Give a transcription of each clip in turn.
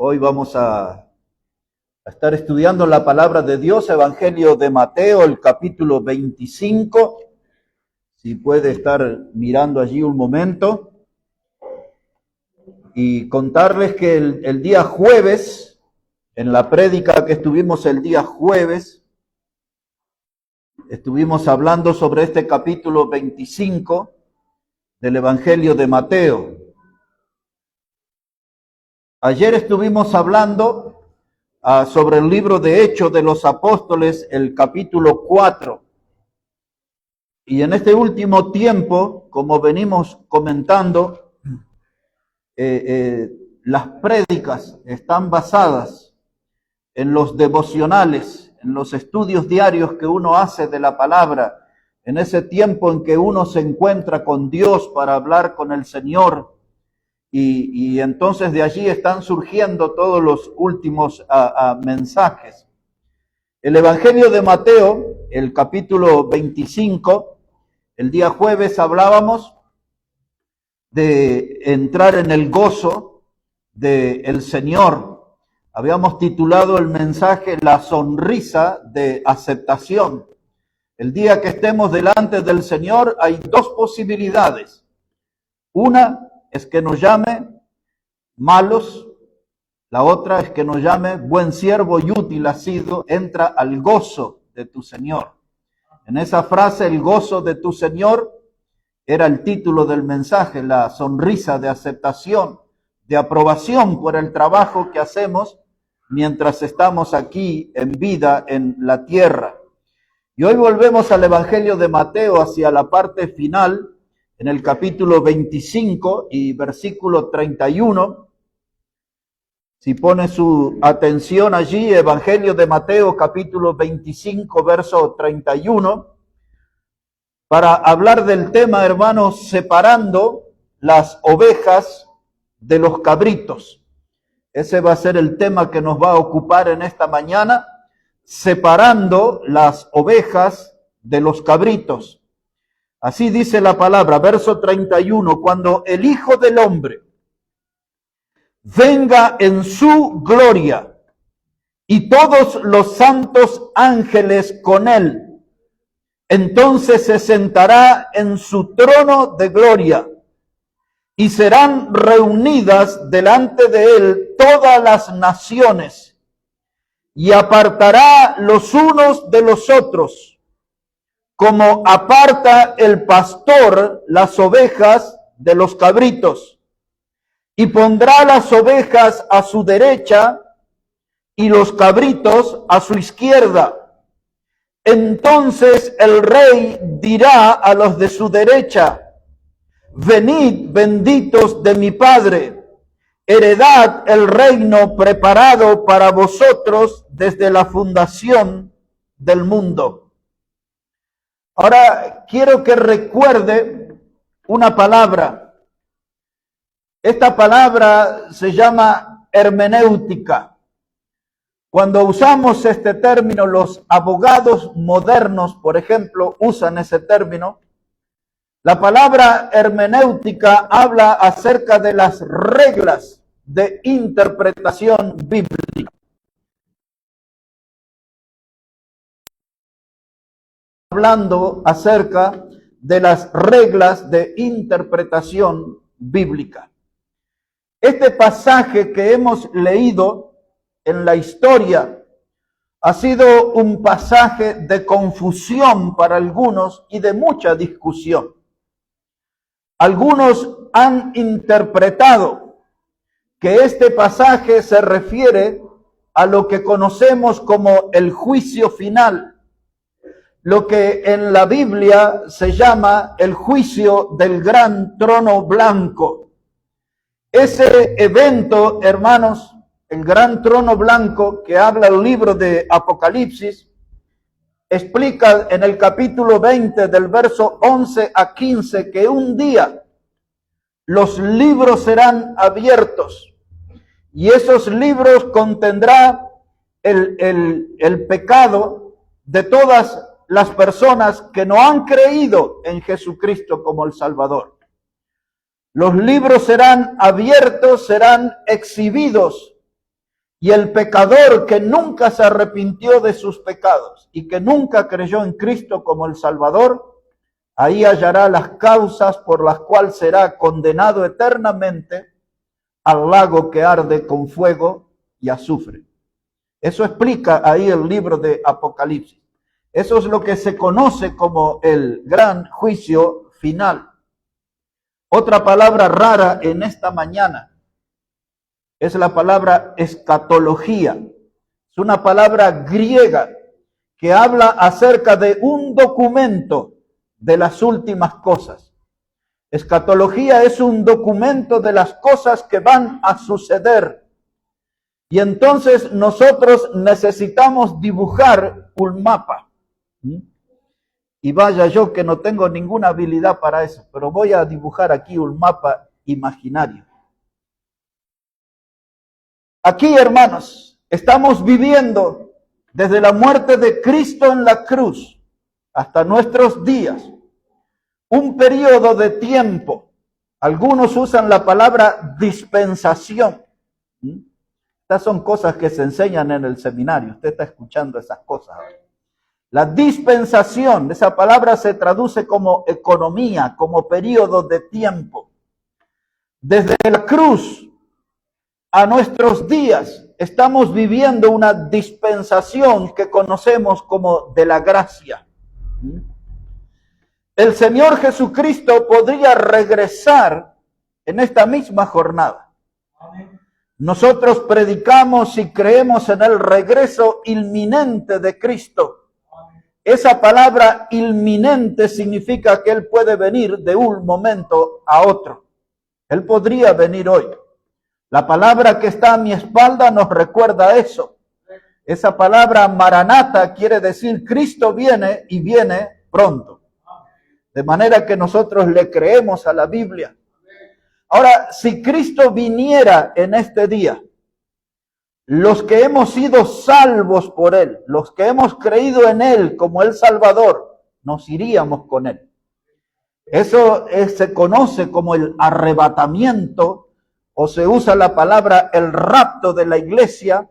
Hoy vamos a estar estudiando la palabra de Dios, Evangelio de Mateo, el capítulo 25. Si puede estar mirando allí un momento. Y contarles que el día jueves, en la prédica que estuvimos el día jueves, estuvimos hablando sobre este capítulo 25 del Evangelio de Mateo. Ayer estuvimos hablando sobre el libro de Hechos de los Apóstoles, el capítulo 4. Y en este último tiempo, como venimos comentando, las prédicas están basadas en los devocionales, en los estudios diarios que uno hace de la palabra, en ese tiempo en que uno se encuentra con Dios para hablar con el Señor. Y entonces de allí están surgiendo todos los últimos mensajes. El Evangelio de Mateo, el capítulo 25, el día jueves hablábamos de entrar en el gozo del Señor. Habíamos titulado el mensaje La sonrisa de aceptación. El día que estemos delante del Señor hay dos posibilidades. Una es que nos llame malos, la otra es que nos llame buen siervo y útil has sido, entra al gozo de tu Señor. En esa frase, el gozo de tu Señor, era el título del mensaje, la sonrisa de aceptación, de aprobación por el trabajo que hacemos mientras estamos aquí en vida en la tierra. Y hoy volvemos al Evangelio de Mateo hacia la parte final, en el capítulo 25 y versículo 31. Si pone su atención allí, Evangelio de Mateo, capítulo 25, verso 31, para hablar del tema, hermanos, separando las ovejas de los cabritos. Ese va a ser el tema que nos va a ocupar en esta mañana, separando las ovejas de los cabritos. Así dice la palabra, verso 31, cuando el Hijo del Hombre venga en su gloria y todos los santos ángeles con él, entonces se sentará en su trono de gloria y serán reunidas delante de él todas las naciones y apartará los unos de los otros, como aparta el pastor las ovejas de los cabritos, y pondrá las ovejas a su derecha y los cabritos a su izquierda. Entonces el rey dirá a los de su derecha: venid, benditos de mi Padre, heredad el reino preparado para vosotros desde la fundación del mundo. Ahora quiero que recuerde una palabra. Esta palabra se llama hermenéutica. Cuando usamos este término, los abogados modernos, por ejemplo, usan ese término. La palabra hermenéutica habla acerca de las reglas de interpretación bíblica. Hablando acerca de las reglas de interpretación bíblica. Este pasaje que hemos leído en la historia ha sido un pasaje de confusión para algunos y de mucha discusión. Algunos han interpretado que este pasaje se refiere a lo que conocemos como el juicio final, lo que en la Biblia se llama el juicio del gran trono blanco. Ese evento, hermanos, el gran trono blanco que habla el libro de Apocalipsis, explica en el capítulo 20 del verso 11 a 15 que un día los libros serán abiertos y esos libros contendrán el pecado de todas las personas que no han creído en Jesucristo como el Salvador. Los libros serán abiertos, serán exhibidos Y el pecador que nunca se arrepintió de sus pecados y que nunca creyó en Cristo como el Salvador, ahí hallará las causas por las cuales será condenado eternamente al lago que arde con fuego y azufre. Eso explica ahí el libro de Apocalipsis. Eso es lo que se conoce como el gran juicio final. Otra palabra rara en esta mañana es la palabra escatología. Es una palabra griega que habla acerca de un documento de las últimas cosas. Escatología es un documento de las cosas que van a suceder. Y entonces nosotros necesitamos dibujar un mapa. Y vaya yo que no tengo ninguna habilidad para eso, pero voy a dibujar aquí un mapa imaginario. Aquí, hermanos, estamos viviendo desde la muerte de Cristo en la cruz hasta nuestros días un periodo de tiempo. Algunos usan la palabra dispensación. Estas son cosas que se enseñan en el seminario. Usted está escuchando esas cosas ahora. La dispensación, esa palabra se traduce como economía, como periodo de tiempo. Desde la cruz a nuestros días estamos viviendo una dispensación que conocemos como de la gracia. El Señor Jesucristo podría regresar en esta misma jornada. Nosotros predicamos y creemos en el regreso inminente de Cristo. Esa palabra inminente significa que Él puede venir de un momento a otro. Él podría venir hoy. La palabra que está a mi espalda nos recuerda eso. Esa palabra maranata quiere decir Cristo viene y viene pronto. De manera que nosotros le creemos a la Biblia. Ahora, si Cristo viniera en este día, los que hemos sido salvos por Él, los que hemos creído en Él como el Salvador, nos iríamos con Él. Eso se conoce como el arrebatamiento, o se usa la palabra el rapto de la iglesia,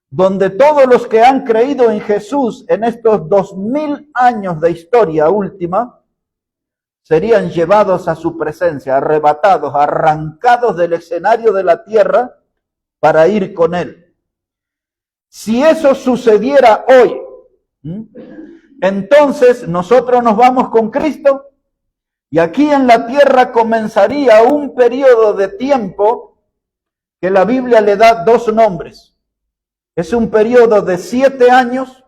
donde todos los que han creído en Jesús en estos 2000 años de historia última, serían llevados a su presencia, arrebatados, arrancados del escenario de la tierra para ir con Él. Si eso sucediera hoy, entonces nosotros nos vamos con Cristo y aquí en la tierra comenzaría un periodo de tiempo que la Biblia le da dos nombres. Es un periodo de 7 años.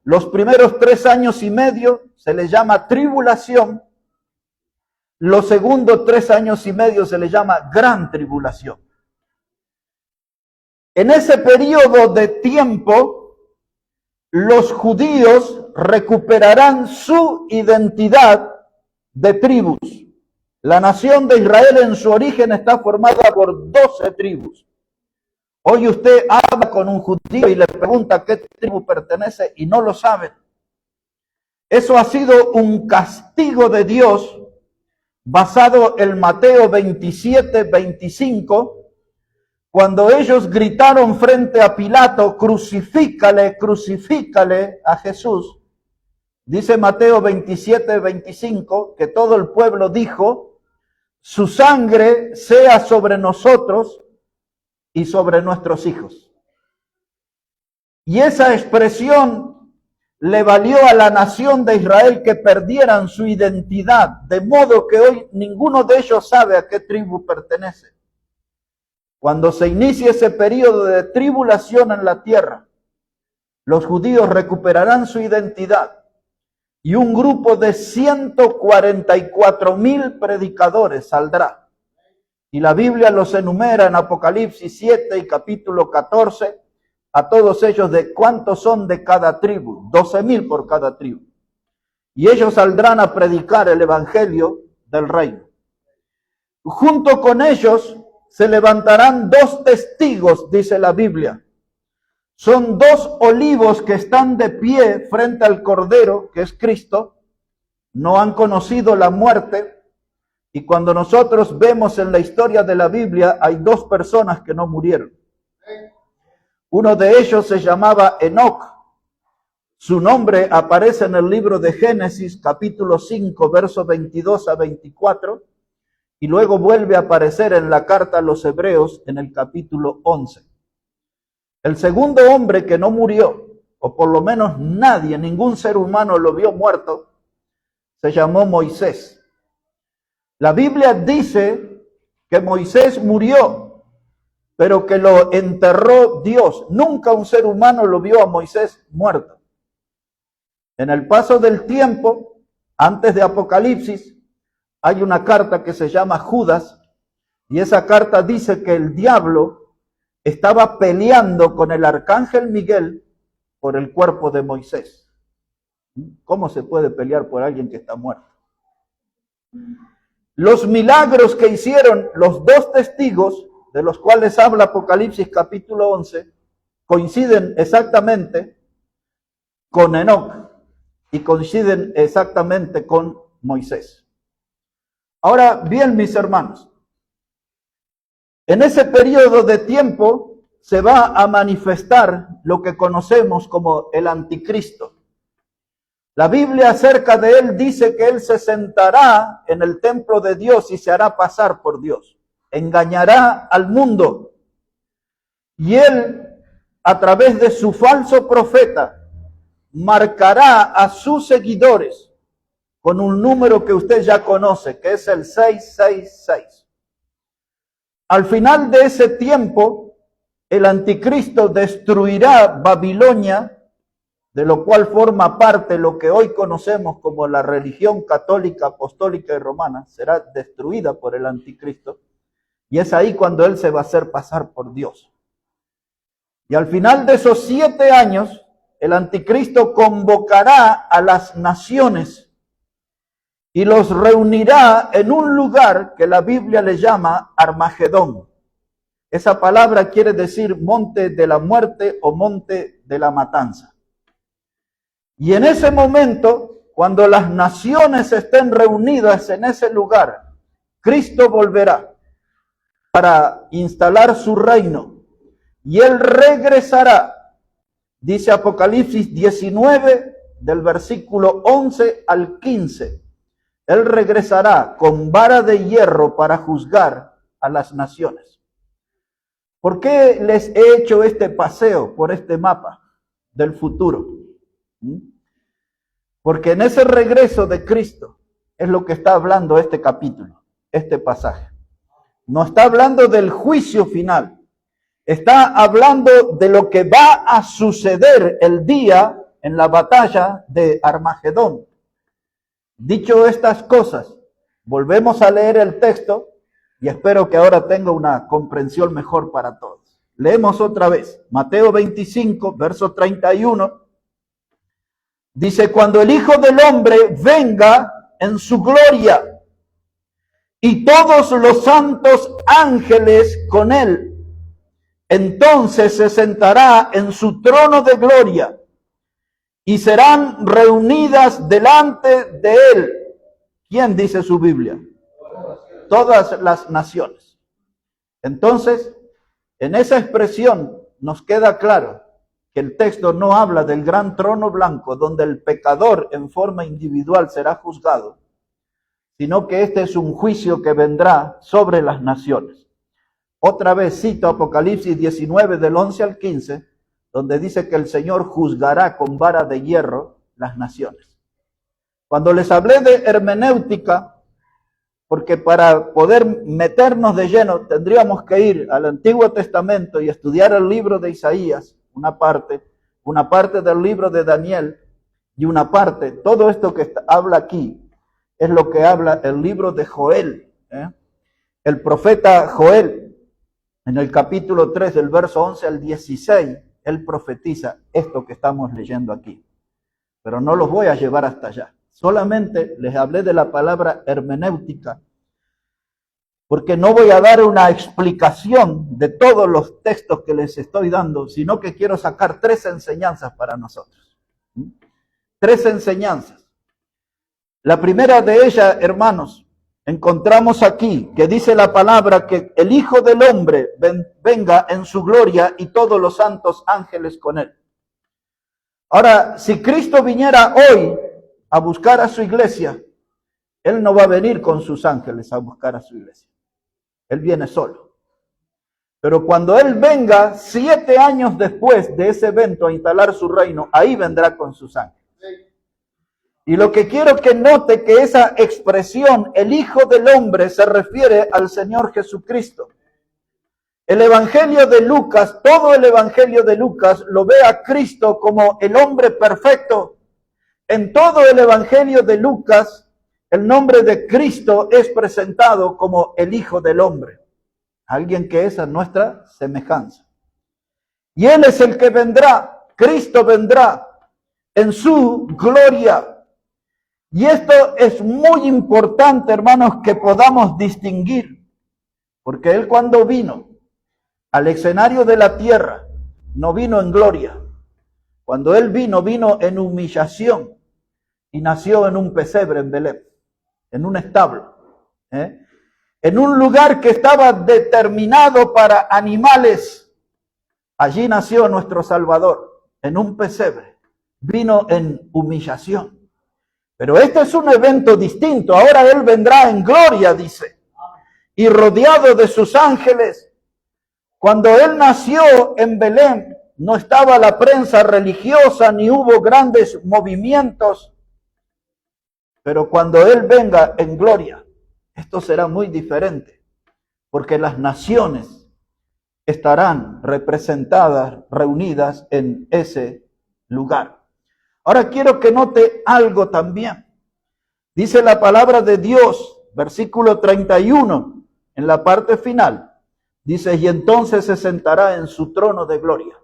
Los primeros 3 años y medio se le llama tribulación. Los segundos 3 años y medio se le llama gran tribulación. En ese periodo de tiempo, los judíos recuperarán su identidad de tribus. La nación de Israel en su origen está formada por 12 tribus. Hoy usted habla con un judío y le pregunta a qué tribu pertenece y no lo saben. Eso ha sido un castigo de Dios basado en Mateo 27, 25, cuando ellos gritaron frente a Pilato, crucifícale, crucifícale a Jesús. Dice Mateo 27, 25, que todo el pueblo dijo, su sangre sea sobre nosotros y sobre nuestros hijos. Y esa expresión le valió a la nación de Israel que perdieran su identidad, de modo que hoy ninguno de ellos sabe a qué tribu pertenece. Cuando se inicie ese periodo de tribulación en la tierra, los judíos recuperarán su identidad y un grupo de 144,000 predicadores saldrá. Y la Biblia los enumera en Apocalipsis 7 y capítulo 14, a todos ellos de cuántos son de cada tribu, 12,000 por cada tribu. Y ellos saldrán a predicar el evangelio del reino. Junto con ellos se levantarán 2 testigos, dice la Biblia. Son 2 olivos que están de pie frente al Cordero, que es Cristo. No han conocido la muerte. Y cuando nosotros vemos en la historia de la Biblia, hay 2 personas que no murieron. Uno de ellos se llamaba Enoc. Su nombre aparece en el libro de Génesis, capítulo 5, versos 22 a 24, y luego vuelve a aparecer en la carta a los Hebreos en el capítulo 11. El segundo hombre que no murió, o por lo menos nadie, ningún ser humano lo vio muerto, se llamó Moisés. La Biblia dice que Moisés murió, pero que lo enterró Dios. Nunca un ser humano lo vio a Moisés muerto. En el paso del tiempo, antes de Apocalipsis, hay una carta que se llama Judas, y esa carta dice que el diablo estaba peleando con el arcángel Miguel por el cuerpo de Moisés. ¿Cómo se puede pelear por alguien que está muerto? Los milagros que hicieron los dos testigos, de los cuales habla Apocalipsis capítulo 11, coinciden exactamente con Enoc y coinciden exactamente con Moisés. Ahora bien, mis hermanos, en ese periodo de tiempo se va a manifestar lo que conocemos como el anticristo. La Biblia acerca de él dice que él se sentará en el templo de Dios y se hará pasar por Dios. Engañará al mundo. Y él, a través de su falso profeta, marcará a sus seguidores con un número que usted ya conoce, que es el 666. Al final de ese tiempo, el anticristo destruirá Babilonia, de lo cual forma parte lo que hoy conocemos como la religión católica, apostólica y romana. Será destruida por el anticristo, y es ahí cuando él se va a hacer pasar por Dios. Y al final de esos 7 años, el anticristo convocará a las naciones y los reunirá en un lugar que la Biblia le llama Armagedón. Esa palabra quiere decir monte de la muerte o monte de la matanza. Y en ese momento, cuando las naciones estén reunidas en ese lugar, Cristo volverá para instalar su reino. Y él regresará, dice Apocalipsis 19, del versículo 11 al 15. Él regresará con vara de hierro para juzgar a las naciones. ¿Por qué les he hecho este paseo por este mapa del futuro? Porque en ese regreso de Cristo es lo que está hablando este capítulo, este pasaje. No está hablando del juicio final. Está hablando de lo que va a suceder el día en la batalla de Armagedón. Dicho estas cosas, volvemos a leer el texto y espero que ahora tenga una comprensión mejor para todos. Leemos otra vez, Mateo 25, verso 31. Dice, cuando el Hijo del Hombre venga en su gloria y todos los santos ángeles con él, entonces se sentará en su trono de gloria y serán reunidas delante de él. ¿Quién dice su Biblia? Todas las naciones. Entonces, en esa expresión nos queda claro que el texto no habla del gran trono blanco donde el pecador en forma individual será juzgado, sino que este es un juicio que vendrá sobre las naciones. Otra vez cito Apocalipsis 19 del 11 al 15, donde dice que el Señor juzgará con vara de hierro las naciones. Cuando les hablé de hermenéutica, porque para poder meternos de lleno tendríamos que ir al Antiguo Testamento y estudiar el libro de Isaías, una parte del libro de Daniel y una parte, todo esto que habla aquí es lo que habla el libro de Joel. El profeta Joel, en el capítulo 3 del verso 11 al 16, él profetiza esto que estamos leyendo aquí. Pero no los voy a llevar hasta allá. Solamente les hablé de la palabra hermenéutica, porque no voy a dar una explicación de todos los textos que les estoy dando, sino que quiero sacar 3 enseñanzas para nosotros. 3 enseñanzas. La primera de ellas, hermanos, encontramos aquí que dice la palabra que el Hijo del Hombre venga en su gloria y todos los santos ángeles con él. Ahora, si Cristo viniera hoy a buscar a su iglesia, Él no va a venir con sus ángeles a buscar a su iglesia. Él viene solo. Pero cuando Él venga 7 años después de ese evento a instalar su reino, ahí vendrá con sus ángeles. Y lo que quiero que note que esa expresión, el Hijo del Hombre, se refiere al Señor Jesucristo. El Evangelio de Lucas, todo el Evangelio de Lucas lo ve a Cristo como el hombre perfecto. En todo el Evangelio de Lucas, el nombre de Cristo es presentado como el Hijo del Hombre. Alguien que es a nuestra semejanza. Y Él es el que vendrá, Cristo vendrá en su gloria. Y esto es muy importante, hermanos, que podamos distinguir. Porque Él cuando vino al escenario de la tierra, no vino en gloria. Cuando Él vino, vino en humillación y nació en un pesebre en Belén, en un establo, en un lugar que estaba determinado para animales. Allí nació nuestro Salvador, en un pesebre, vino en humillación. Pero este es un evento distinto, ahora Él vendrá en gloria, dice, y rodeado de sus ángeles. Cuando Él nació en Belén, no estaba la prensa religiosa, ni hubo grandes movimientos. Pero cuando Él venga en gloria, esto será muy diferente, porque las naciones estarán representadas, reunidas en ese lugar. Ahora quiero que note algo también. Dice la palabra de Dios, versículo 31, en la parte final. Dice, y entonces se sentará en su trono de gloria.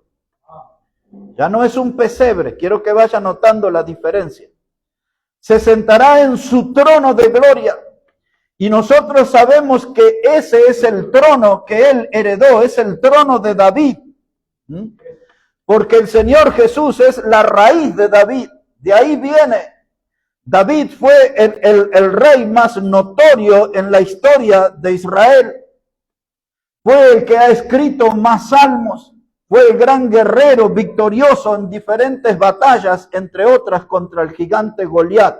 Ya no es un pesebre, quiero que vaya notando la diferencia. Se sentará en su trono de gloria. Y nosotros sabemos que ese es el trono que Él heredó, es el trono de David. Porque el Señor Jesús es la raíz de David, de ahí viene. David fue el rey más notorio en la historia de Israel. Fue el que ha escrito más salmos, fue el gran guerrero victorioso en diferentes batallas, entre otras contra el gigante Goliat.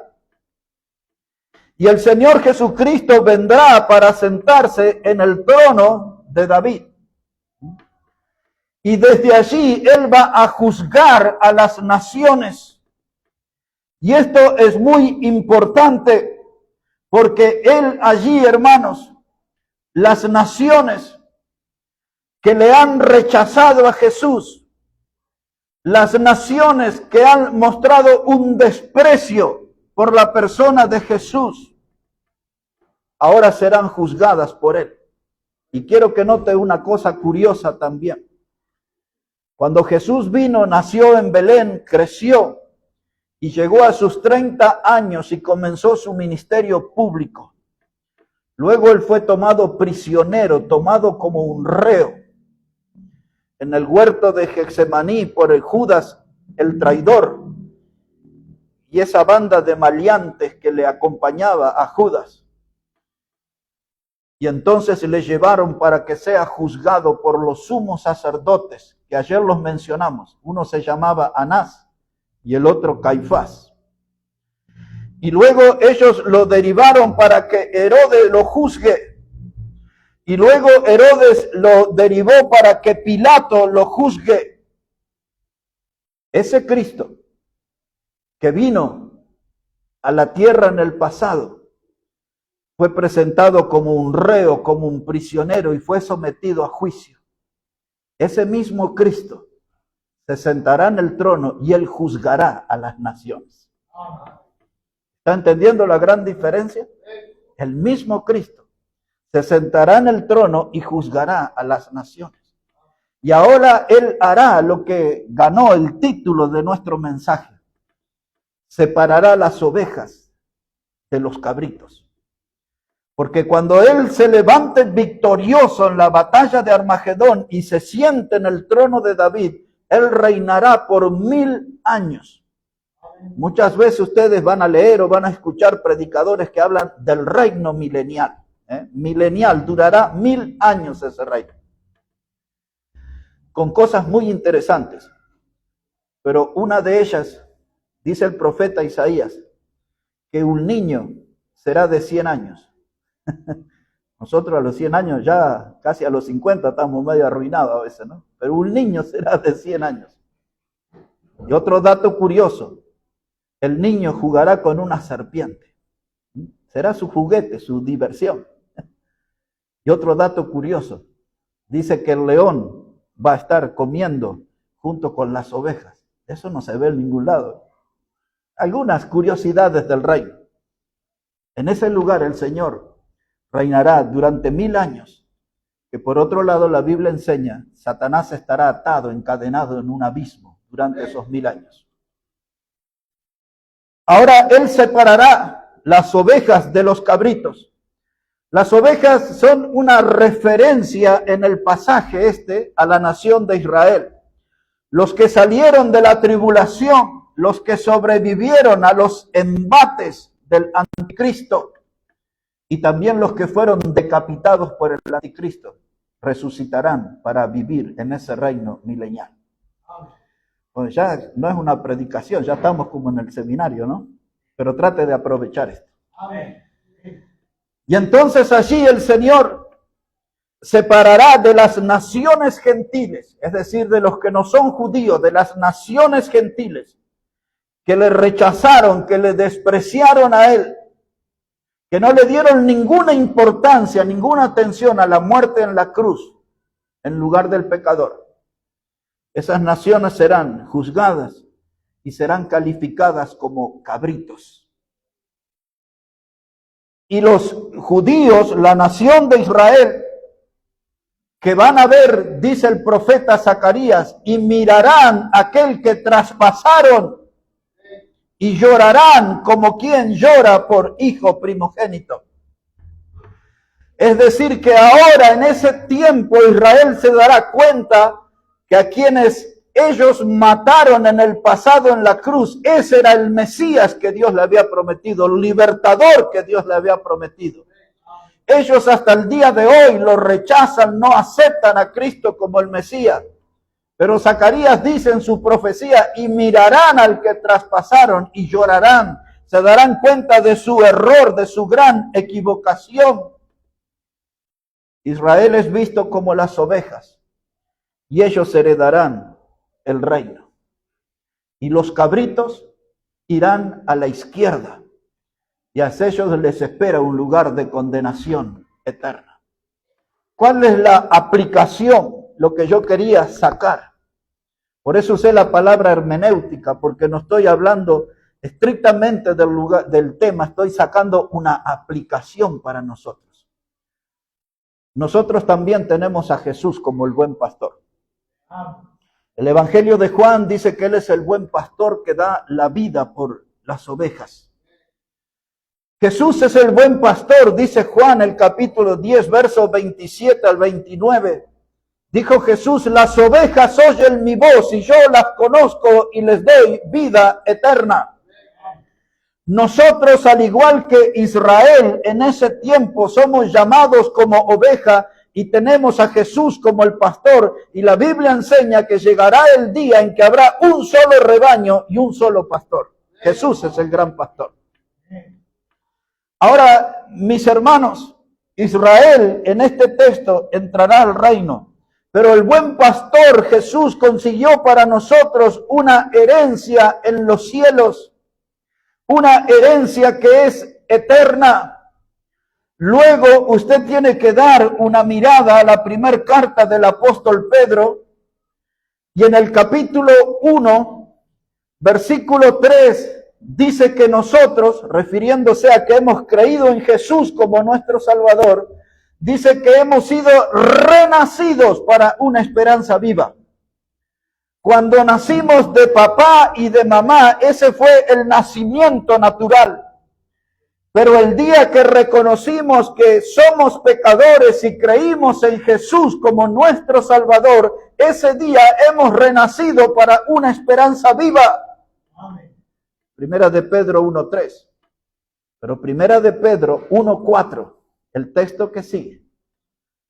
Y el Señor Jesucristo vendrá para sentarse en el trono de David. Y desde allí Él va a juzgar a las naciones. Y esto es muy importante porque Él allí, hermanos, las naciones que le han rechazado a Jesús, las naciones que han mostrado un desprecio por la persona de Jesús, ahora serán juzgadas por Él. Y quiero que note una cosa curiosa también. Cuando Jesús vino, nació en Belén, creció y llegó a sus 30 años y comenzó su ministerio público. Luego Él fue tomado prisionero, tomado como un reo en el huerto de Getsemaní por el Judas, el traidor, y esa banda de maleantes que le acompañaba a Judas. Y entonces le llevaron para que sea juzgado por los sumos sacerdotes, que ayer los mencionamos. Uno se llamaba Anás y el otro Caifás. Y luego ellos lo derivaron para que Herodes lo juzgue. Y luego Herodes lo derivó para que Pilato lo juzgue. Ese Cristo que vino a la tierra en el pasado fue presentado como un reo, como un prisionero y fue sometido a juicio. Ese mismo Cristo se sentará en el trono y Él juzgará a las naciones. ¿Está entendiendo la gran diferencia? El mismo Cristo se sentará en el trono y juzgará a las naciones. Y ahora Él hará lo que ganó el título de nuestro mensaje. Separará las ovejas de los cabritos. Porque cuando Él se levante victorioso en la batalla de Armagedón y se siente en el trono de David, Él reinará por 1000 años. Muchas veces ustedes van a leer o van a escuchar predicadores que hablan del reino milenial. Milenial, durará 1000 años ese reino. Con cosas muy interesantes. Pero una de ellas, dice el profeta Isaías, que un niño será de 100 años. Nosotros a los 100 años, ya casi a los 50 estamos medio arruinados a veces, ¿no? Pero un niño será de 100 años. Y otro dato curioso, el niño jugará con una serpiente. Será su juguete, su diversión. Y otro dato curioso, dice que el león va a estar comiendo junto con las ovejas. Eso no se ve en ningún lado. Algunas curiosidades del reino. En ese lugar el Señor reinará durante 1000 años. Que por otro lado la Biblia enseña, Satanás estará atado, encadenado en un abismo durante esos 1000 años. Ahora Él separará las ovejas de los cabritos. Las ovejas son una referencia en el pasaje a la nación de Israel. Los que salieron de la tribulación, los que sobrevivieron a los embates del anticristo y también los que fueron decapitados por el anticristo, resucitarán para vivir en ese reino milenial. Pues ya no es una predicación, ya estamos como en el seminario, ¿no? Pero trate de aprovechar esto. Amén. Y entonces allí el Señor separará de las naciones gentiles, es decir, de los que no son judíos, de las naciones gentiles, que le rechazaron, que le despreciaron a Él, que no le dieron ninguna importancia, ninguna atención a la muerte en la cruz, en lugar del pecador. Esas naciones serán juzgadas y serán calificadas como cabritos. Y los judíos, la nación de Israel, que van a ver, dice el profeta Zacarías, y mirarán a aquel que traspasaron y llorarán como quien llora por hijo primogénito. Es decir, que ahora en ese tiempo Israel se dará cuenta que a quienes ellos mataron en el pasado en la cruz, ese era el Mesías que Dios le había prometido, el libertador que Dios le había prometido. Ellos hasta el día de hoy lo rechazan, no aceptan a Cristo como el Mesías. Pero Zacarías dice en su profecía, y mirarán al que traspasaron y llorarán. Se darán cuenta de su error, de su gran equivocación. Israel es visto como las ovejas y ellos heredarán el reino. Y los cabritos irán a la izquierda y a ellos les espera un lugar de condenación eterna. ¿Cuál es la aplicación? Lo que yo quería sacar. Por eso usé la palabra hermenéutica, porque no estoy hablando estrictamente del tema, estoy sacando una aplicación para nosotros. Nosotros también tenemos a Jesús como el buen pastor. El Evangelio de Juan dice que Él es el buen pastor que da la vida por las ovejas. Jesús es el buen pastor, dice Juan el capítulo 10, versos 27 al 29. Dijo Jesús, las ovejas oyen mi voz y yo las conozco y les doy vida eterna. Nosotros, al igual que Israel, en ese tiempo somos llamados como oveja y tenemos a Jesús como el pastor. Y la Biblia enseña que llegará el día en que habrá un solo rebaño y un solo pastor. Jesús es el gran pastor. Ahora, mis hermanos, Israel en este texto entrará al reino. Pero el buen pastor Jesús consiguió para nosotros una herencia en los cielos, una herencia que es eterna. Luego usted tiene que dar una mirada a la primera carta del apóstol Pedro y en el capítulo 1, versículo 3, dice que nosotros, refiriéndose a que hemos creído en Jesús como nuestro Salvador, dice que hemos sido renacidos para una esperanza viva. Cuando nacimos de papá y de mamá, ese fue el nacimiento natural. Pero el día que reconocimos que somos pecadores y creímos en Jesús como nuestro Salvador, ese día hemos renacido para una esperanza viva. Amén. Primera de Pedro 1:3. Pero Primera de Pedro 1:4, el texto que sigue,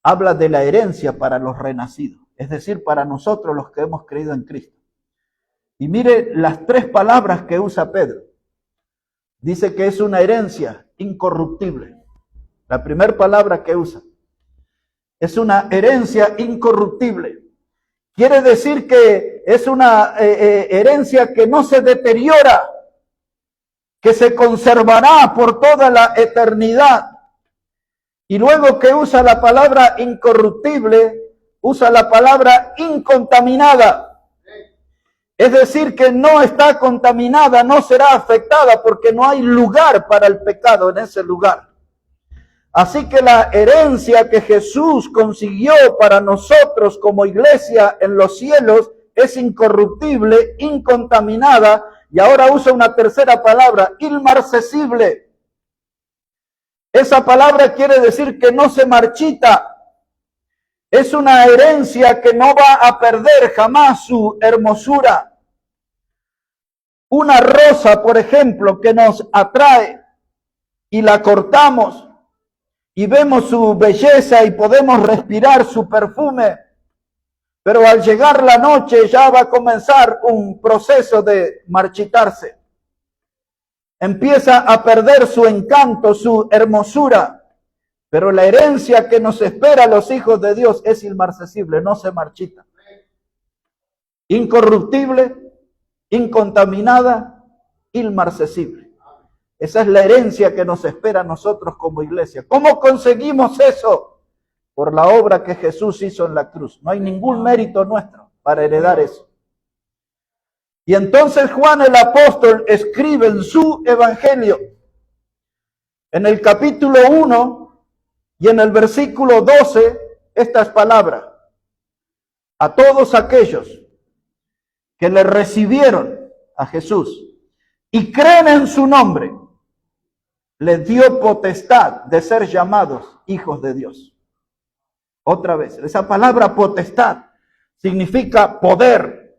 habla de la herencia para los renacidos, es decir, para nosotros los que hemos creído en Cristo. Y mire las tres palabras que usa Pedro. Dice que es una herencia incorruptible. La primera palabra que usa es una herencia incorruptible. Quiere decir que es una herencia que no se deteriora, que se conservará por toda la eternidad. Y luego que usa la palabra incorruptible, usa la palabra incontaminada. Es decir, que no está contaminada, no será afectada porque no hay lugar para el pecado en ese lugar. Así que la herencia que Jesús consiguió para nosotros como iglesia en los cielos es incorruptible, incontaminada, y ahora usa una tercera palabra, inmarcesible. Esa palabra quiere decir que no se marchita. Es una herencia que no va a perder jamás su hermosura. Una rosa, por ejemplo, que nos atrae y la cortamos y vemos su belleza y podemos respirar su perfume, pero al llegar la noche ya va a comenzar un proceso de marchitarse. Empieza a perder su encanto, su hermosura. Pero la herencia que nos espera a los hijos de Dios es inmarcesible, no se marchita. Incorruptible, incontaminada, inmarcesible. Esa es la herencia que nos espera a nosotros como iglesia. ¿Cómo conseguimos eso? Por la obra que Jesús hizo en la cruz. No hay ningún mérito nuestro para heredar eso. Y entonces Juan el apóstol escribe en su evangelio, en el capítulo 1, y en el versículo 12, estas palabras: a todos aquellos que le recibieron a Jesús y creen en su nombre, les dio potestad de ser llamados hijos de Dios. Otra vez, esa palabra potestad significa poder,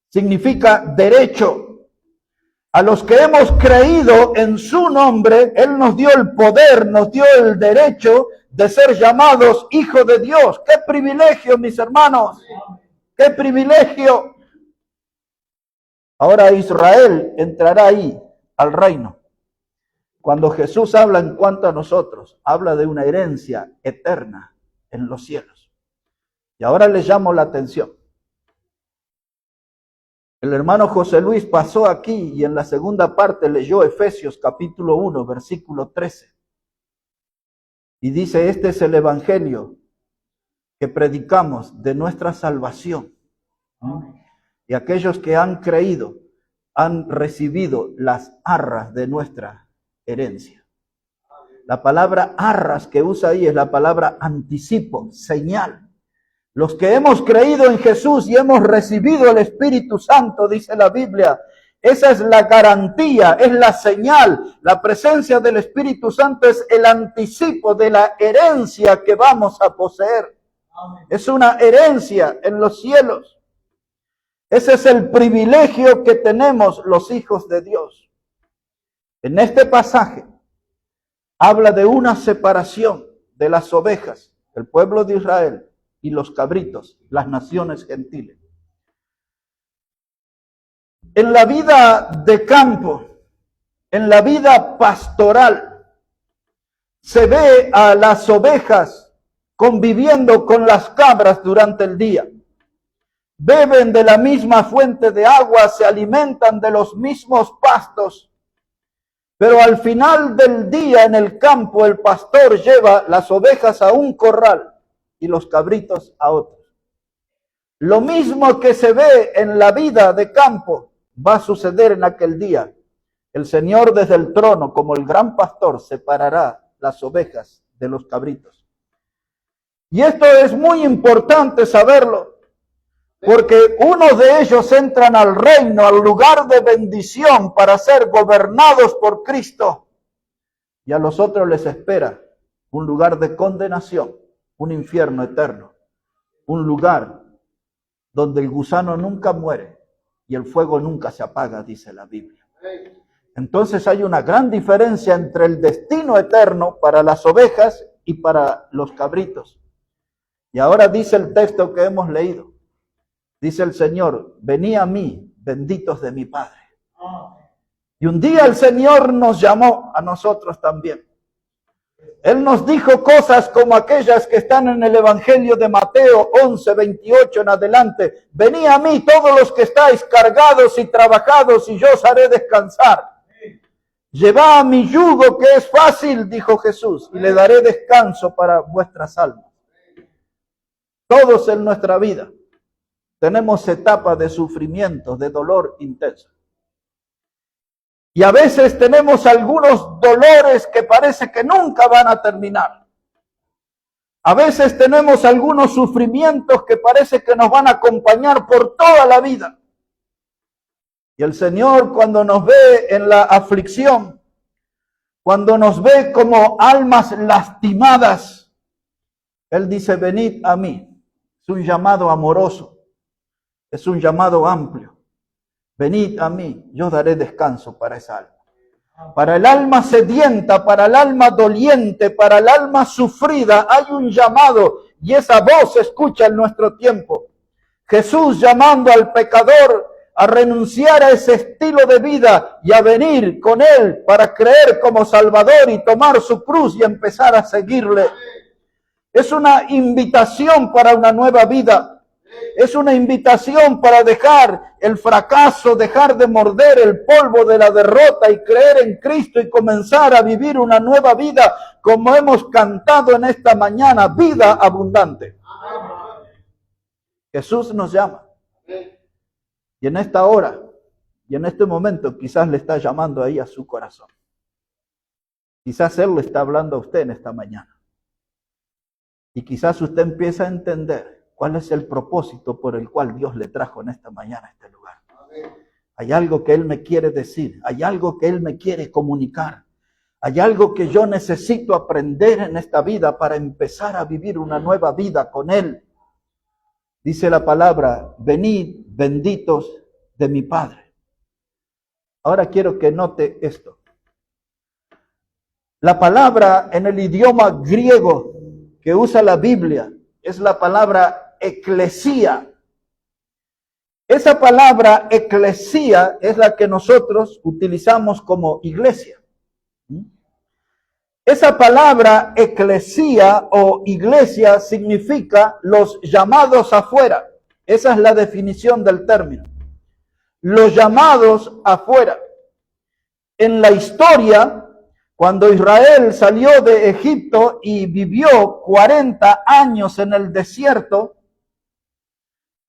significa derecho. A los que hemos creído en su nombre, Él nos dio el poder, nos dio el derecho de ser llamados hijos de Dios. ¡Qué privilegio, mis hermanos! ¡Qué privilegio! Ahora Israel entrará ahí, al reino. Cuando Jesús habla en cuanto a nosotros, habla de una herencia eterna en los cielos. Y ahora les llamo la atención. El hermano José Luis pasó aquí y en la segunda parte leyó Efesios capítulo 1, versículo 13. Y dice, este es el evangelio que predicamos de nuestra salvación. Y aquellos que han creído han recibido las arras de nuestra herencia. La palabra arras que usa ahí es la palabra anticipo, señal. Los que hemos creído en Jesús y hemos recibido el Espíritu Santo, dice la Biblia, esa es la garantía, es la señal. La presencia del Espíritu Santo es el anticipo de la herencia que vamos a poseer. Es una herencia en los cielos. Ese es el privilegio que tenemos los hijos de Dios. En este pasaje habla de una separación de las ovejas, el pueblo de Israel, y los cabritos, las naciones gentiles. En la vida de campo, en la vida pastoral, se ve a las ovejas conviviendo con las cabras durante el día. Beben de la misma fuente de agua, se alimentan de los mismos pastos. Pero al final del día en el campo el pastor lleva las ovejas a un corral y los cabritos a otros. Lo mismo que se ve en la vida de campo va a suceder en aquel día. El Señor desde el trono, como el gran pastor, separará las ovejas de los cabritos. Y esto es muy importante saberlo, porque unos de ellos entran al reino, al lugar de bendición para ser gobernados por Cristo, y a los otros les espera un lugar de condenación, un infierno eterno, un lugar donde el gusano nunca muere y el fuego nunca se apaga, dice la Biblia. Entonces hay una gran diferencia entre el destino eterno para las ovejas y para los cabritos. Y ahora dice el texto que hemos leído. Dice el Señor, venid a mí, benditos de mi Padre. Y un día el Señor nos llamó a nosotros también. Él nos dijo cosas como aquellas que están en el Evangelio de Mateo 11, 28 en adelante. Venid a mí todos los que estáis cargados y trabajados y yo os haré descansar. Llevad mi yugo que es fácil, dijo Jesús, y le daré descanso para vuestras almas. Todos en nuestra vida tenemos etapas de sufrimiento, de dolor intenso. Y a veces tenemos algunos dolores que parece que nunca van a terminar. A veces tenemos algunos sufrimientos que parece que nos van a acompañar por toda la vida. Y el Señor, cuando nos ve en la aflicción, cuando nos ve como almas lastimadas, Él dice, venid a mí. Es un llamado amoroso, es un llamado amplio. Venid a mí, yo daré descanso para esa alma. Para el alma sedienta, para el alma doliente, para el alma sufrida, hay un llamado y esa voz se escucha en nuestro tiempo. Jesús llamando al pecador a renunciar a ese estilo de vida y a venir con Él para creer como Salvador y tomar su cruz y empezar a seguirle. Es una invitación para una nueva vida. Es una invitación para dejar el fracaso, dejar de morder el polvo de la derrota y creer en Cristo y comenzar a vivir una nueva vida como hemos cantado en esta mañana, vida abundante. Jesús nos llama. Y en esta hora y en este momento quizás le está llamando ahí a su corazón. Quizás Él le está hablando a usted en esta mañana. Y quizás usted empieza a entender cuál es el propósito por el cual Dios le trajo en esta mañana a este lugar. Hay algo que Él me quiere decir, hay algo que Él me quiere comunicar, hay algo que yo necesito aprender en esta vida para empezar a vivir una nueva vida con Él. Dice la palabra, venid benditos de mi Padre. Ahora quiero que note esto. La palabra en el idioma griego que usa la Biblia es la palabra eclesía. Esa palabra eclesía es la que nosotros utilizamos como iglesia. Esa palabra eclesía o iglesia significa los llamados afuera. Esa es la definición del término. Los llamados afuera. En la historia, cuando Israel salió de Egipto y vivió 40 años en el desierto,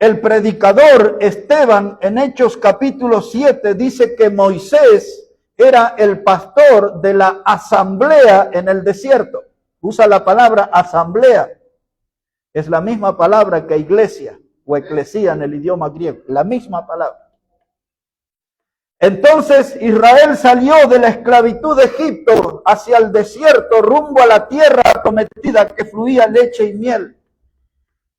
el predicador Esteban en Hechos capítulo 7 dice que Moisés era el pastor de la asamblea en el desierto. Usa la palabra asamblea. Es la misma palabra que iglesia o eclesía en el idioma griego. La misma palabra. Entonces Israel salió de la esclavitud de Egipto hacia el desierto rumbo a la tierra prometida que fluía leche y miel.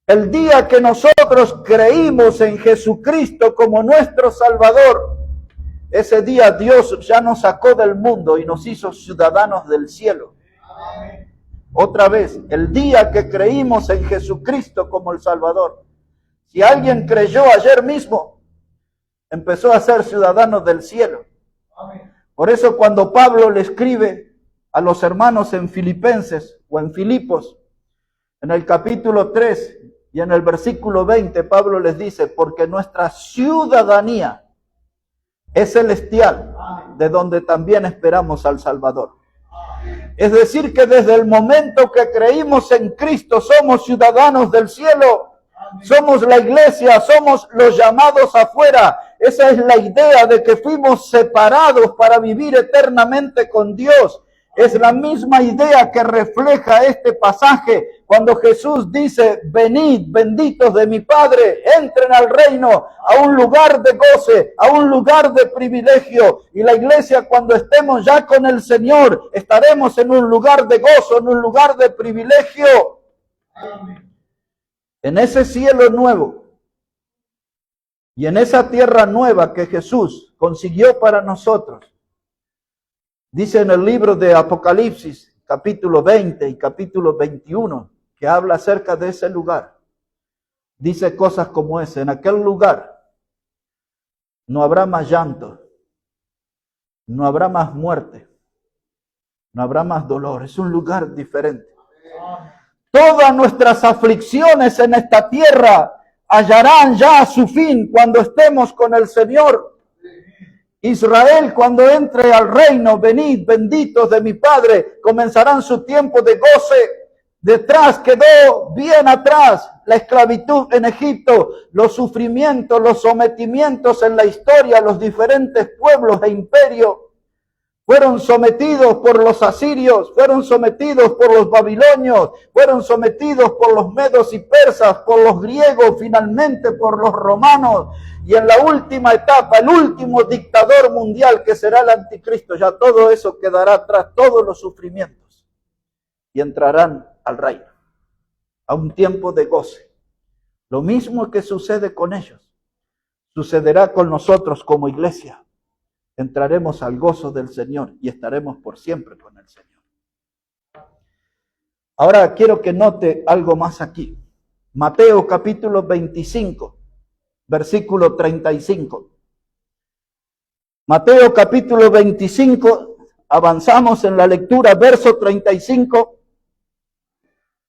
El día que nosotros creímos en Jesucristo como nuestro Salvador, ese día Dios ya nos sacó del mundo y nos hizo ciudadanos del cielo. Amén. Otra vez, el día que creímos en Jesucristo como el Salvador. Si alguien creyó ayer mismo, empezó a ser ciudadano del cielo. Amén. Por eso cuando Pablo le escribe a los hermanos en Filipenses o en Filipos, en el capítulo 3 y en el versículo 20, Pablo les dice, porque nuestra ciudadanía es celestial, de donde también esperamos al Salvador. Es decir, que desde el momento que creímos en Cristo somos ciudadanos del cielo, somos la iglesia, somos los llamados afuera. Esa es la idea de que fuimos separados para vivir eternamente con Dios. Es la misma idea que refleja este pasaje cuando Jesús dice, venid, benditos de mi Padre, entren al reino, a un lugar de goce, a un lugar de privilegio. Y la iglesia, cuando estemos ya con el Señor, estaremos en un lugar de gozo, en un lugar de privilegio. Amén. En ese cielo nuevo Y en esa tierra nueva que Jesús consiguió para nosotros, dice en el libro de Apocalipsis, capítulo 20 y capítulo 21, que habla acerca de ese lugar. Dice cosas como esa: en aquel lugar no habrá más llanto, no habrá más muerte, no habrá más dolor. Es un lugar diferente. Todas nuestras aflicciones en esta tierra hallarán ya su fin cuando estemos con el Señor. Israel, cuando entre al reino, venid, benditos de mi Padre, comenzarán su tiempo de goce. Detrás quedó, bien atrás, la esclavitud en Egipto, los sufrimientos, los sometimientos en la historia, los diferentes pueblos e imperios. Fueron sometidos por los asirios, fueron sometidos por los babilonios, fueron sometidos por los medos y persas, por los griegos, finalmente por los romanos. Y en la última etapa, el último dictador mundial, que será el anticristo, ya todo eso quedará atrás, todos los sufrimientos. Y entrarán al reino, a un tiempo de goce. Lo mismo que sucede con ellos, sucederá con nosotros como iglesia. Entraremos al gozo del Señor y estaremos por siempre con el Señor. Ahora quiero que note algo más aquí. Mateo capítulo 25, versículo 35. Mateo capítulo 25, avanzamos en la lectura, verso 35.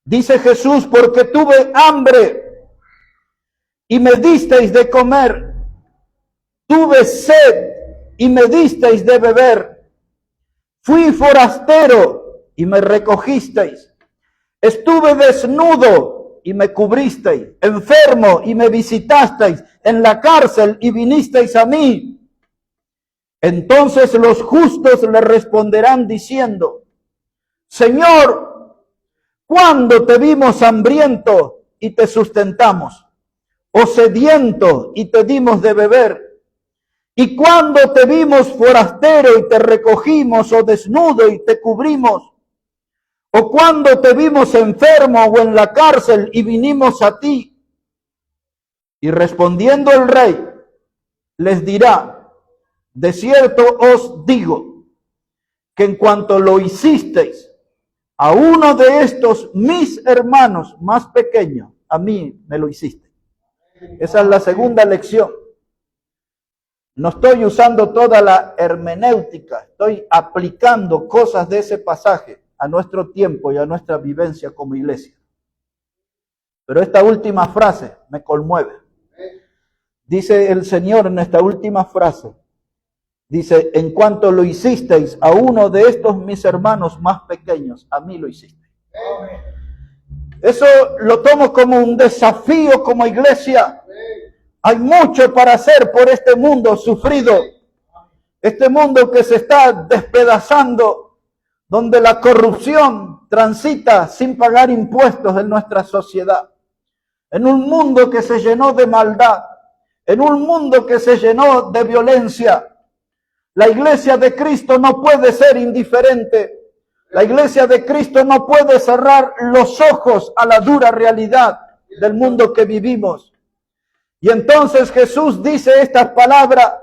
Dice Jesús: porque tuve hambre y me disteis de comer, tuve sed y me disteis de beber, fui forastero y me recogisteis, estuve desnudo y me cubristeis, enfermo y me visitasteis, en la cárcel y vinisteis a mí. Entonces los justos le responderán diciendo: Señor, ¿cuándo te vimos hambriento y te sustentamos, o sediento y te dimos de beber? ¿Y cuándo te vimos forastero y te recogimos, o desnudo y te cubrimos? ¿O cuándo te vimos enfermo o en la cárcel y vinimos a ti? Y respondiendo el rey, les dirá: de cierto os digo, que en cuanto lo hicisteis a uno de estos mis hermanos más pequeños, a mí me lo hiciste. Esa es la segunda lección. No estoy usando toda la hermenéutica, estoy aplicando cosas de ese pasaje a nuestro tiempo y a nuestra vivencia como iglesia. Pero esta última frase me conmueve. Dice el Señor en esta última frase, dice: en cuanto lo hicisteis a uno de estos mis hermanos más pequeños, a mí lo hiciste. Eso lo tomo como un desafío como iglesia. Hay mucho para hacer por este mundo sufrido, este mundo que se está despedazando, donde la corrupción transita sin pagar impuestos en nuestra sociedad, en un mundo que se llenó de maldad, en un mundo que se llenó de violencia. La iglesia de Cristo no puede ser indiferente. La iglesia de Cristo no puede cerrar los ojos a la dura realidad del mundo que vivimos. Y entonces Jesús dice estas palabras: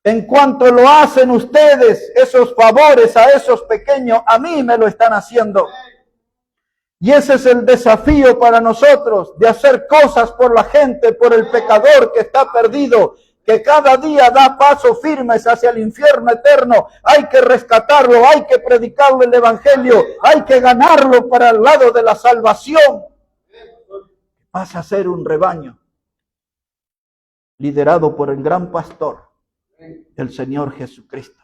en cuanto lo hacen ustedes, esos favores a esos pequeños, a mí me lo están haciendo. Y ese es el desafío para nosotros, de hacer cosas por la gente, por el pecador que está perdido, que cada día da pasos firmes hacia el infierno eterno. Hay que rescatarlo, hay que predicarle el evangelio, hay que ganarlo para el lado de la salvación. Pasa a ser un rebaño liderado por el gran pastor, el Señor Jesucristo.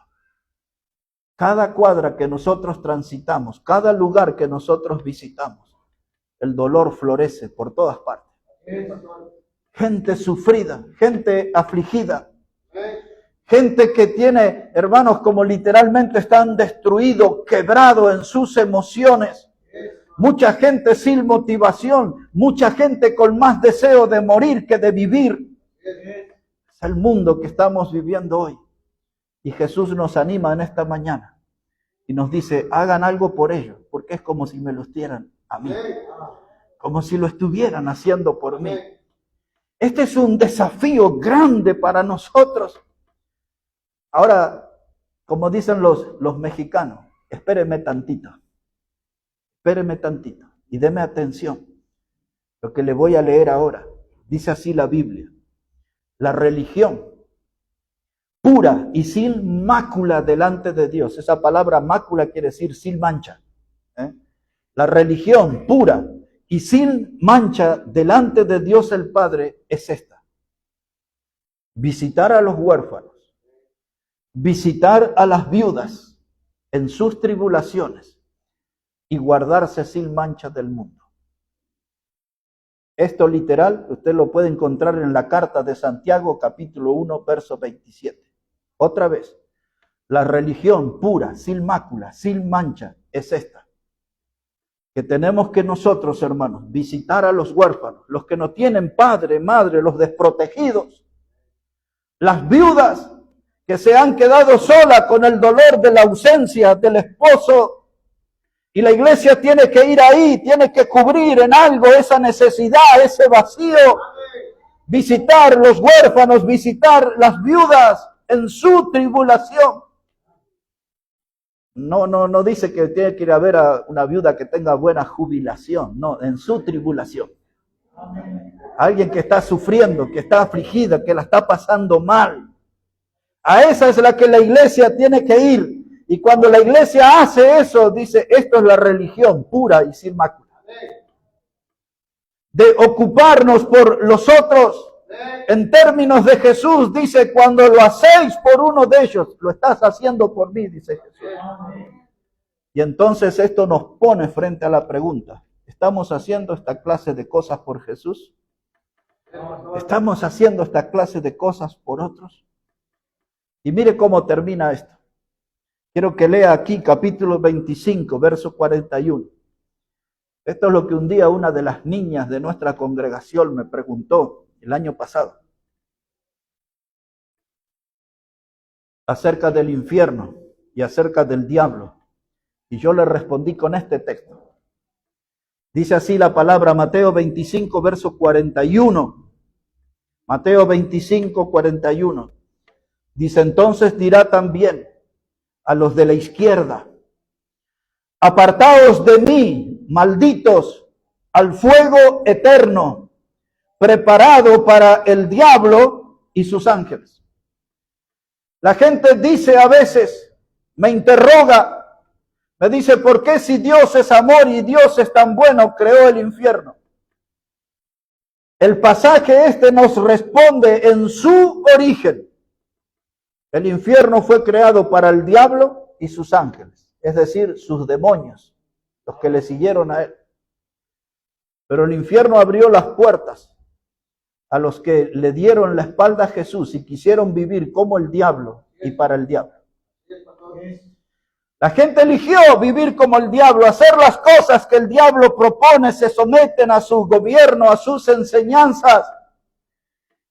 Cada cuadra que nosotros transitamos, cada lugar que nosotros visitamos, el dolor florece por todas partes. Gente sufrida, gente afligida, gente que tiene, hermanos, como literalmente están destruidos, quebrados en sus emociones. Mucha gente sin motivación, mucha gente con más deseo de morir que de vivir. Es el mundo que estamos viviendo hoy. Y Jesús nos anima en esta mañana y nos dice: hagan algo por ellos, porque es como si me lo hicieran a mí, como si lo estuvieran haciendo por mí. Este es un desafío grande para nosotros. Ahora, como dicen los mexicanos, espéreme tantito y deme atención. Lo que le voy a leer ahora, dice así la Biblia: la religión pura y sin mácula delante de Dios. Esa palabra mácula quiere decir sin mancha. La religión pura y sin mancha delante de Dios el Padre es esta: visitar a los huérfanos, visitar a las viudas en sus tribulaciones y guardarse sin mancha del mundo. Esto literal usted lo puede encontrar en la carta de Santiago capítulo 1 verso 27. Otra vez, la religión pura, sin mácula, sin mancha es esta: que tenemos que nosotros, hermanos, visitar a los huérfanos, los que no tienen padre, madre, los desprotegidos, las viudas que se han quedado solas con el dolor de la ausencia del esposo, y la iglesia tiene que ir ahí, tiene que cubrir en algo esa necesidad, ese vacío. Visitar los huérfanos, visitar las viudas en su tribulación. No dice que tiene que ir a ver a una viuda que tenga buena jubilación, no, en su tribulación. Alguien que está sufriendo, que está afligida, que la está pasando mal. A esa es la que la iglesia tiene que ir. Y cuando la iglesia hace eso, dice, esto es la religión pura y sin mácula. De ocuparnos por los otros. En términos de Jesús, dice, cuando lo hacéis por uno de ellos, lo estás haciendo por mí, dice Jesús. Y entonces esto nos pone frente a la pregunta: ¿estamos haciendo esta clase de cosas por Jesús? ¿Estamos haciendo esta clase de cosas por otros? Y mire cómo termina esto. Quiero que lea aquí capítulo 25, verso 41. Esto es lo que un día una de las niñas de nuestra congregación me preguntó el año pasado acerca del infierno y acerca del diablo. Y yo le respondí con este texto. Dice así la palabra, Mateo 25, verso 41. Mateo 25, 41. Dice, entonces dirá también a los de la izquierda: apartaos de mí, malditos, al fuego eterno, preparado para el diablo y sus ángeles. La gente dice a veces, me interroga, me dice, ¿por qué si Dios es amor y Dios es tan bueno, creó el infierno? El pasaje este nos responde en su origen. El infierno fue creado para el diablo y sus ángeles, es decir, sus demonios, los que le siguieron a él. Pero el infierno abrió las puertas a los que le dieron la espalda a Jesús y quisieron vivir como el diablo y para el diablo. La gente eligió vivir como el diablo, hacer las cosas que el diablo propone, se someten a su gobierno, a sus enseñanzas.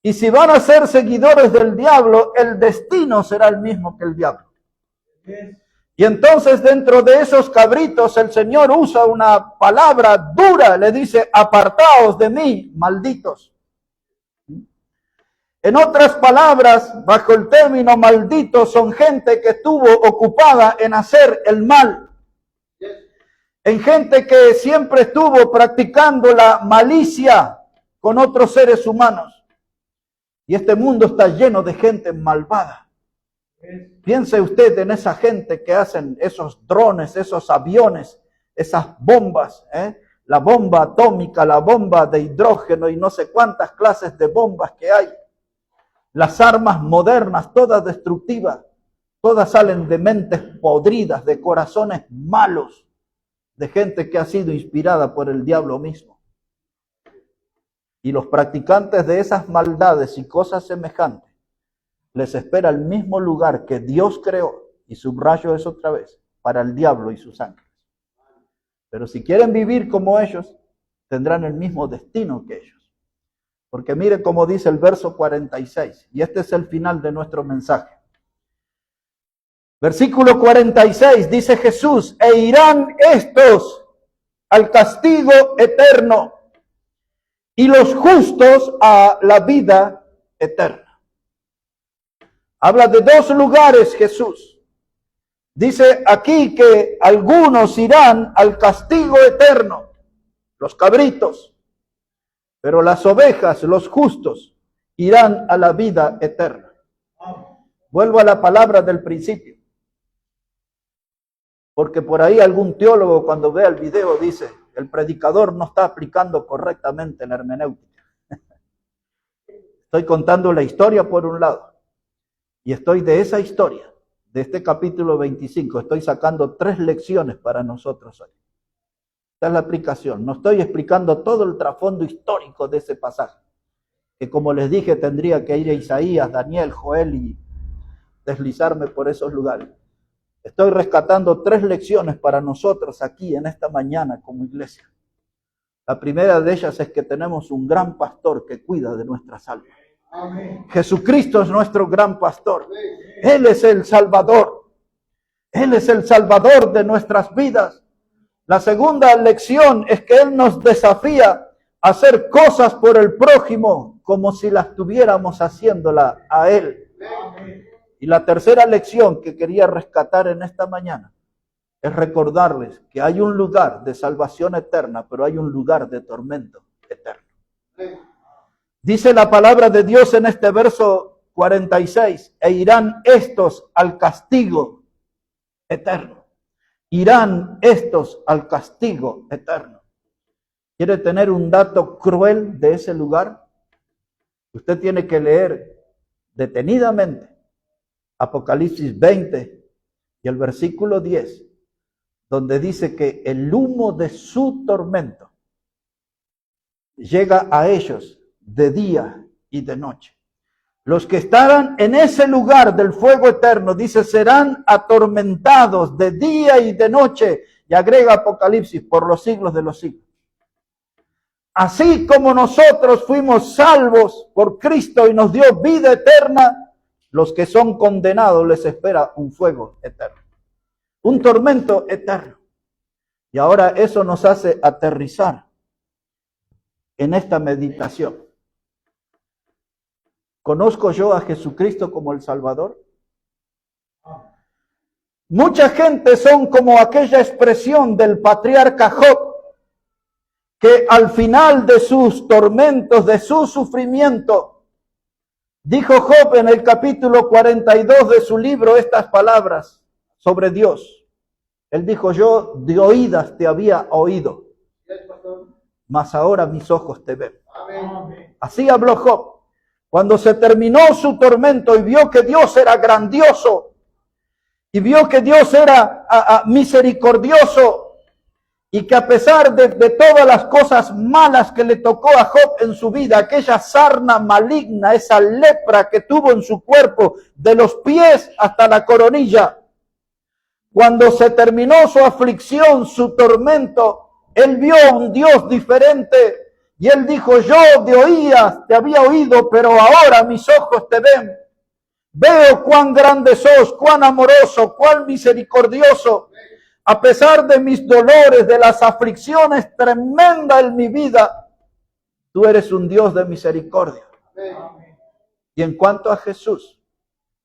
Y si van a ser seguidores del diablo, el destino será el mismo que el diablo. Y entonces dentro de esos cabritos el Señor usa una palabra dura, le dice, apartaos de mí, malditos. En otras palabras, bajo el término malditos, son gente que estuvo ocupada en hacer el mal. En gente que siempre estuvo practicando la malicia con otros seres humanos. Y este mundo está lleno de gente malvada. Piense usted en esa gente que hacen esos drones, esos aviones, esas bombas, la bomba atómica, la bomba de hidrógeno y no sé cuántas clases de bombas que hay. Las armas modernas, todas destructivas, todas salen de mentes podridas, de corazones malos, de gente que ha sido inspirada por el diablo mismo. Y los practicantes de esas maldades y cosas semejantes, les espera el mismo lugar que Dios creó, y subrayo eso otra vez, para el diablo y sus ángeles. Pero si quieren vivir como ellos, tendrán el mismo destino que ellos. Porque mire cómo dice el verso 46, y este es el final de nuestro mensaje. Versículo 46, dice Jesús, e irán estos al castigo eterno, y los justos a la vida eterna. Habla de dos lugares Jesús. Dice aquí que algunos irán al castigo eterno, los cabritos, pero las ovejas, los justos, irán a la vida eterna. Vuelvo a la palabra del principio, porque por ahí algún teólogo cuando vea el video dice, el predicador no está aplicando correctamente la hermenéutica. Estoy contando la historia por un lado, y estoy de esa historia, de este capítulo 25, estoy sacando 3 lecciones para nosotros hoy. Esta es la aplicación. No estoy explicando todo el trasfondo histórico de ese pasaje, que como les dije tendría que ir a Isaías, Daniel, Joel y deslizarme por esos lugares. Estoy rescatando 3 lecciones para nosotros aquí en esta mañana como iglesia. La primera de ellas es que tenemos un gran pastor que cuida de nuestras almas. Amén. Jesucristo es nuestro gran pastor. Él es el Salvador. Él es el Salvador de nuestras vidas. La segunda lección es que Él nos desafía a hacer cosas por el prójimo como si las estuviéramos haciéndola a Él. Amén. Y la tercera lección que quería rescatar en esta mañana es recordarles que hay un lugar de salvación eterna, pero hay un lugar de tormento eterno. Dice la palabra de Dios en este verso 46, e irán estos al castigo eterno. Irán estos al castigo eterno. ¿Quiere tener un dato cruel de ese lugar? Usted tiene que leer detenidamente Apocalipsis 20 y el versículo 10, donde dice que el humo de su tormento llega a ellos de día y de noche. Los que estarán en ese lugar del fuego eterno, dice, serán atormentados de día y de noche, y agrega Apocalipsis, por los siglos de los siglos. Así como nosotros fuimos salvos por Cristo y nos dio vida eterna, los que son condenados les espera un fuego eterno, un tormento eterno. Y ahora eso nos hace aterrizar en esta meditación. ¿Conozco yo a Jesucristo como el Salvador? Mucha gente son como aquella expresión del patriarca Job, que al final de sus tormentos, de su sufrimiento, dijo Job en el capítulo 42 de su libro estas palabras sobre Dios. Él dijo, yo de oídas te había oído, mas ahora mis ojos te ven. Amén. Así habló Job. Cuando se terminó su tormento y vio que Dios era grandioso, y vio que Dios era misericordioso, y que a pesar de todas las cosas malas que le tocó a Job en su vida, aquella sarna maligna, esa lepra que tuvo en su cuerpo, de los pies hasta la coronilla, cuando se terminó su aflicción, su tormento, él vio un Dios diferente. Y él dijo, yo de oídas te había oído, pero ahora mis ojos te ven. Veo cuán grande sos, cuán amoroso, cuán misericordioso. A pesar de mis dolores, de las aflicciones tremendas en mi vida, tú eres un Dios de misericordia. Amén. Y en cuanto a Jesús,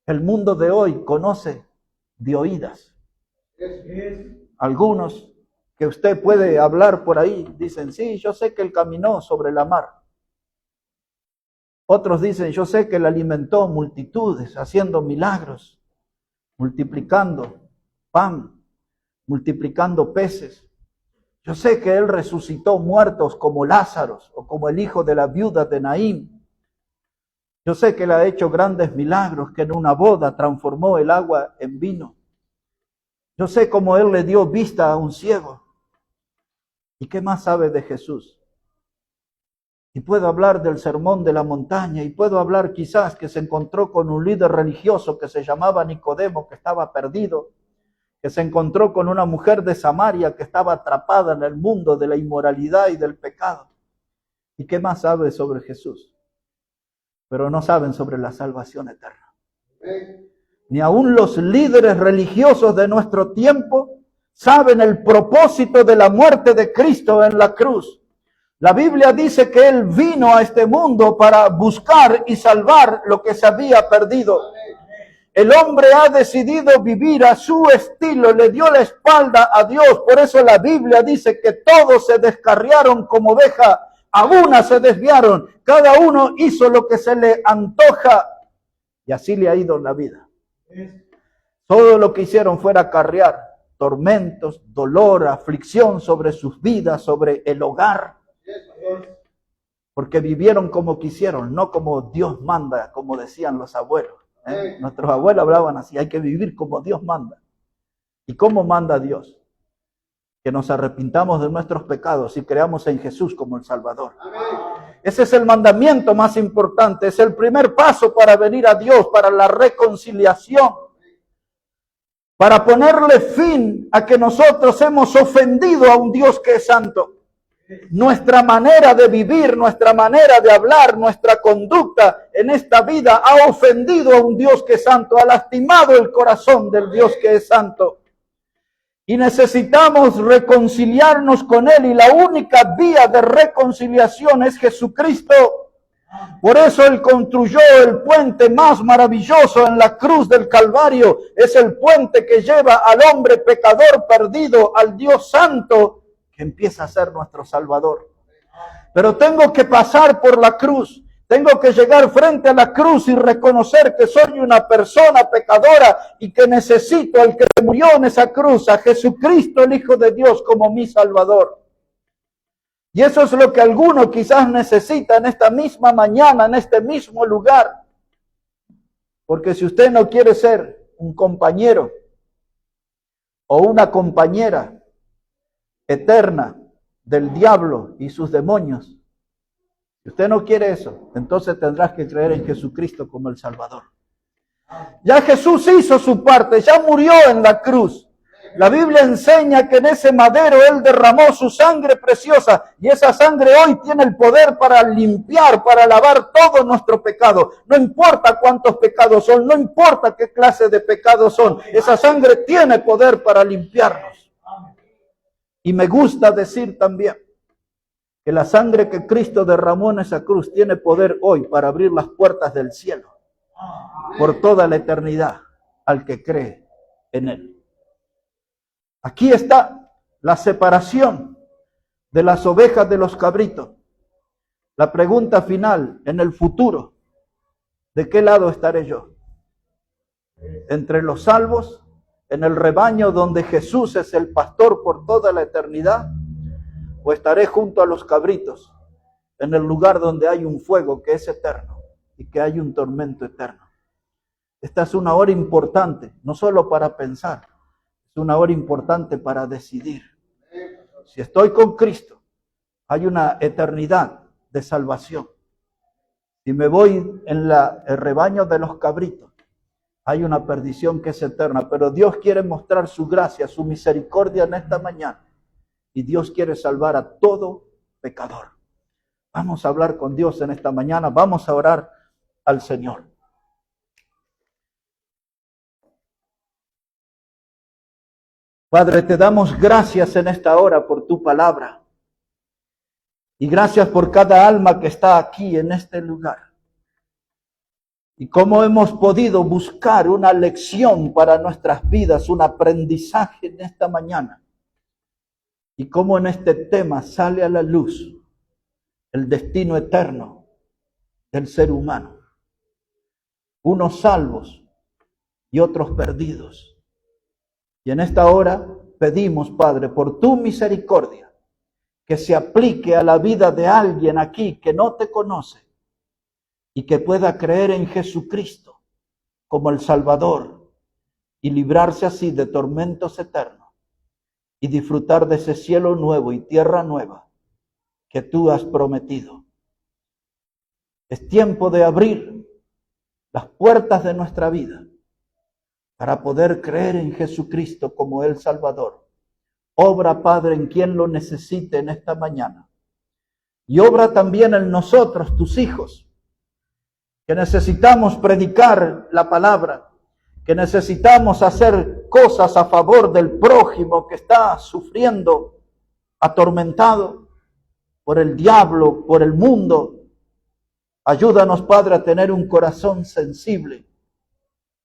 el mundo de hoy conoce de oídas. Algunos que usted puede hablar por ahí, dicen, sí, yo sé que él caminó sobre la mar. Otros dicen, yo sé que él alimentó multitudes, haciendo milagros, multiplicando pan, multiplicando peces. Yo sé que él resucitó muertos como Lázaro, o como el hijo de la viuda de Naín. Yo sé que él ha hecho grandes milagros, que en una boda transformó el agua en vino. Yo sé cómo él le dio vista a un ciego. ¿Y qué más sabe de Jesús? Y puedo hablar del sermón de la montaña, y puedo hablar quizás que se encontró con un líder religioso que se llamaba Nicodemo, que estaba perdido, que se encontró con una mujer de Samaria que estaba atrapada en el mundo de la inmoralidad y del pecado. ¿Y qué más sabe sobre Jesús? Pero no saben sobre la salvación eterna. Ni aun los líderes religiosos de nuestro tiempo saben el propósito de la muerte de Cristo en la cruz. La Biblia dice que Él vino a este mundo para buscar y salvar lo que se había perdido. El hombre ha decidido vivir a su estilo, le dio la espalda a Dios. Por eso la Biblia dice que todos se descarriaron como oveja, a una se desviaron. Cada uno hizo lo que se le antoja y así le ha ido la vida. Todo lo que hicieron fue acarrear tormentos, dolor, aflicción sobre sus vidas, sobre el hogar. Porque vivieron como quisieron, no como Dios manda, como decían los abuelos. Nuestros abuelos hablaban así, hay que vivir como Dios manda. ¿Y cómo manda Dios? Que nos arrepintamos de nuestros pecados y creamos en Jesús como el Salvador. Ese es el mandamiento más importante, es el primer paso para venir a Dios, para la reconciliación. Para ponerle fin a que nosotros hemos ofendido a un Dios que es santo. Nuestra manera de vivir, nuestra manera de hablar, nuestra conducta en esta vida ha ofendido a un Dios que es santo, ha lastimado el corazón del Dios que es santo. Y necesitamos reconciliarnos con Él y la única vía de reconciliación es Jesucristo. Por eso Él construyó el puente más maravilloso en la cruz del Calvario. Es el puente que lleva al hombre pecador perdido al Dios santo, que empieza a ser nuestro Salvador. Pero tengo que pasar por la cruz. Tengo que llegar frente a la cruz y reconocer que soy una persona pecadora y que necesito al que murió en esa cruz, a Jesucristo, el Hijo de Dios, como mi Salvador. Y eso es lo que alguno quizás necesita en esta misma mañana, en este mismo lugar. Porque si usted no quiere ser un compañero o una compañera eterna del diablo y sus demonios, si usted no quiere eso, entonces tendrás que creer en Jesucristo como el Salvador. Ya Jesús hizo su parte, ya murió en la cruz. La Biblia enseña que en ese madero Él derramó su sangre preciosa y esa sangre hoy tiene el poder para limpiar, para lavar todo nuestro pecado. No importa cuántos pecados son, no importa qué clase de pecados son, esa sangre tiene poder para limpiarnos. Y me gusta decir también que la sangre que Cristo derramó en esa cruz tiene poder hoy para abrir las puertas del cielo por toda la eternidad al que cree en Él. Aquí está la separación de las ovejas de los cabritos. La pregunta final, en el futuro, ¿de qué lado estaré yo? ¿Entre los salvos, en el rebaño donde Jesús es el pastor por toda la eternidad? ¿O estaré junto a los cabritos, en el lugar donde hay un fuego que es eterno y que hay un tormento eterno? Esta es una hora importante, no solo para pensar, es una hora importante para decidir. Si estoy con Cristo, hay una eternidad de salvación. Si me voy en el rebaño de los cabritos, hay una perdición que es eterna. Pero Dios quiere mostrar su gracia, su misericordia en esta mañana. Y Dios quiere salvar a todo pecador. Vamos a hablar con Dios en esta mañana, vamos a orar al Señor. Padre, te damos gracias en esta hora por tu palabra. Y gracias por cada alma que está aquí en este lugar. Y cómo hemos podido buscar una lección para nuestras vidas, un aprendizaje en esta mañana. Y cómo en este tema sale a la luz el destino eterno del ser humano. Unos salvos y otros perdidos. Y en esta hora pedimos, Padre, por tu misericordia, que se aplique a la vida de alguien aquí que no te conoce y que pueda creer en Jesucristo como el Salvador y librarse así de tormentos eternos y disfrutar de ese cielo nuevo y tierra nueva que tú has prometido. Es tiempo de abrir las puertas de nuestra vida para poder creer en Jesucristo como el Salvador. Obra, Padre, en quien lo necesite en esta mañana. Y obra también en nosotros, tus hijos, que necesitamos predicar la palabra, que necesitamos hacer cosas a favor del prójimo que está sufriendo, atormentado. por el diablo, por el mundo. Ayúdanos, Padre, a tener un corazón sensible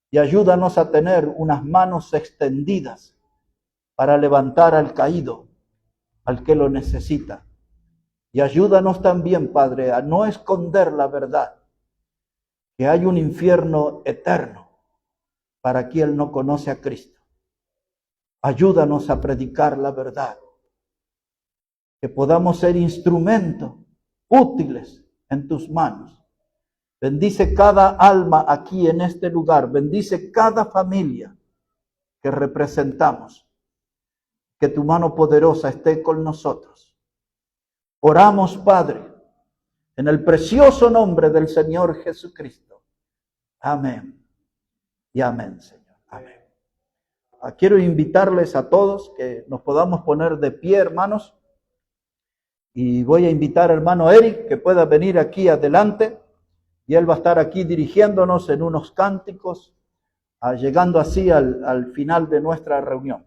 y ayúdanos a tener unas manos extendidas para levantar al caído, al que lo necesita. Y ayúdanos también, Padre, a no esconder la verdad, que hay un infierno eterno para quien no conoce a Cristo. Ayúdanos a predicar la verdad, que podamos ser instrumentos útiles en tus manos. Bendice cada alma aquí en este lugar, bendice cada familia que representamos. Que tu mano poderosa esté con nosotros. Oramos, Padre, en el precioso nombre del Señor Jesucristo. Amén y amén, Señor. Amén. Quiero invitarles a todos que nos podamos poner de pie, hermanos. Y voy a invitar al hermano Eric que pueda venir aquí adelante. Y él va a estar aquí dirigiéndonos en unos cánticos, llegando así al final de nuestra reunión.